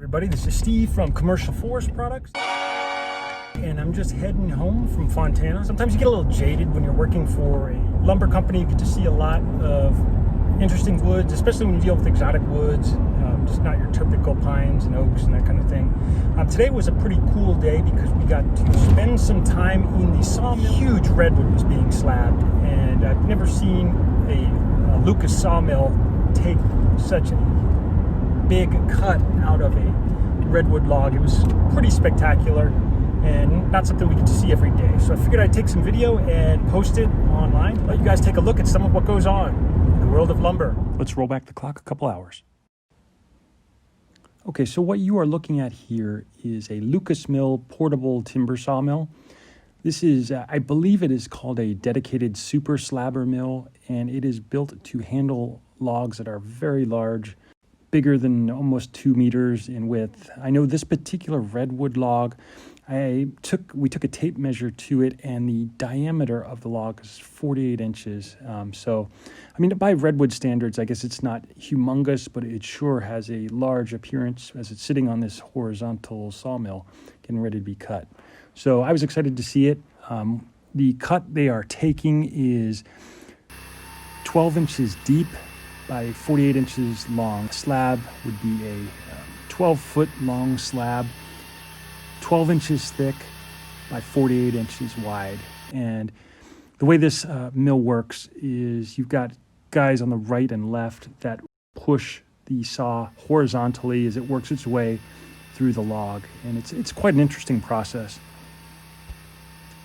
Everybody, this is Steve from Commercial Forest Products, and I'm just heading home from Fontana. Sometimes you get a little jaded when you're working for a lumber company. You get to see a lot of interesting woods, especially when you deal with exotic woods, just not your typical pines and oaks and that kind of thing. Today was a pretty cool day because we got to spend some time in the sawmill. Huge redwood was being slabbed, and I've never seen a Lucas Sawmill take such a big cut out of a redwood log. It was pretty spectacular and not something we get to see every day. So I figured I'd take some video and post it online, let you guys take a look at some of what goes on in the world of lumber. Let's roll back the clock a couple hours. Okay, so what you are looking at here is a Lucas Mill portable timber sawmill. This is, I believe it is called a dedicated super slabber mill, and it is built to handle logs that are very large, bigger than almost 2 meters in width. I know this particular redwood log, we took a tape measure to it, and the diameter of the log is 48 inches. So, I mean, by redwood standards, I guess it's not humongous, but it sure has a large appearance as it's sitting on this horizontal sawmill, getting ready to be cut. So I was excited to see it. The cut they are taking is 12 inches deep by 48 inches long. The slab would be a 12-foot long slab, 12 inches thick by 48 inches wide. And the way this mill works is you've got guys on the right and left that push the saw horizontally as it works its way through the log. And it's quite an interesting process.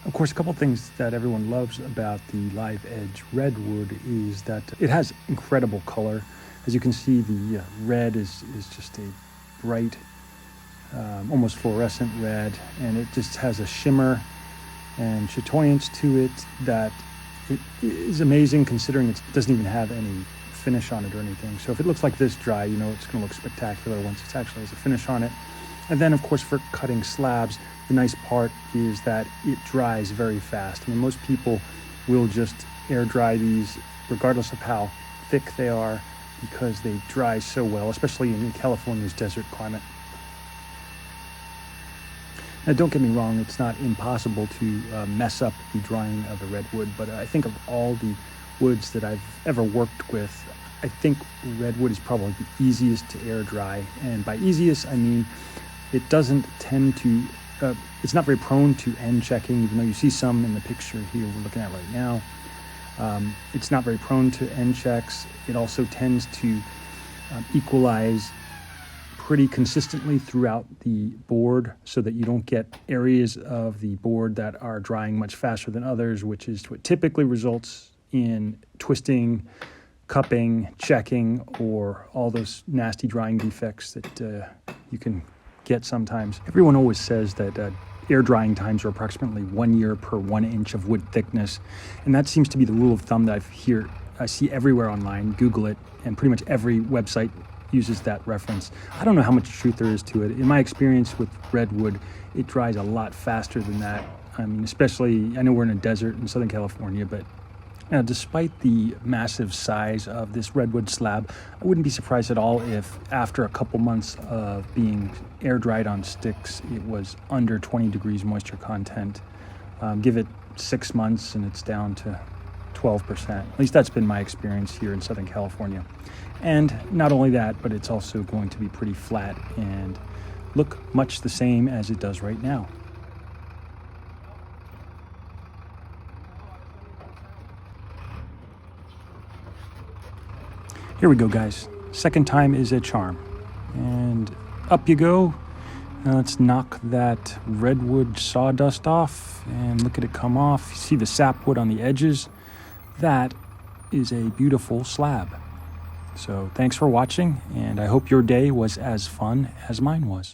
Of course, a couple things that everyone loves about the live edge redwood is that it has incredible color. As you can see, the red is just a bright, almost fluorescent red, and it just has a shimmer and chatoyance to it that it is amazing, considering it doesn't even have any finish on it or anything. So if it looks like this dry, you know it's going to look spectacular once it actually has a finish on it. And then, of course, for cutting slabs, the nice part is that it dries very fast. I mean, most people will just air dry these regardless of how thick they are because they dry so well, especially in California's desert climate. Now, don't get me wrong, it's not impossible to mess up the drying of a redwood, but I think of all the woods that I've ever worked with, I think redwood is probably the easiest to air dry. And by easiest, I mean it doesn't tend to, it's not very prone to end checking, even though you see some in the picture here we're looking at right now. It's not very prone to end checks. It also tends to equalize pretty consistently throughout the board so that you don't get areas of the board that are drying much faster than others, which is what typically results in twisting, cupping, checking, or all those nasty drying defects that you can get sometimes. Everyone always says that air drying times are approximately 1 year per 1 inch of wood thickness, and that seems to be the rule of thumb that I see everywhere online. Google it, and pretty much every website uses that reference. I don't know how much truth there is to it. In my experience with redwood, it dries a lot faster than that. I mean, especially, I know we're in a desert in Southern California, but despite the massive size of this redwood slab, I wouldn't be surprised at all if after a couple months of being air dried on sticks, it was under 20 degrees moisture content. Give it 6 months and it's down to 12%. At least that's been my experience here in Southern California. And not only that, but it's also going to be pretty flat and look much the same as it does right now. Here we go, guys. Second time is a charm. And up you go. Now let's knock that redwood sawdust off and look at it come off. You see the sapwood on the edges? That is a beautiful slab. So thanks for watching, and I hope your day was as fun as mine was.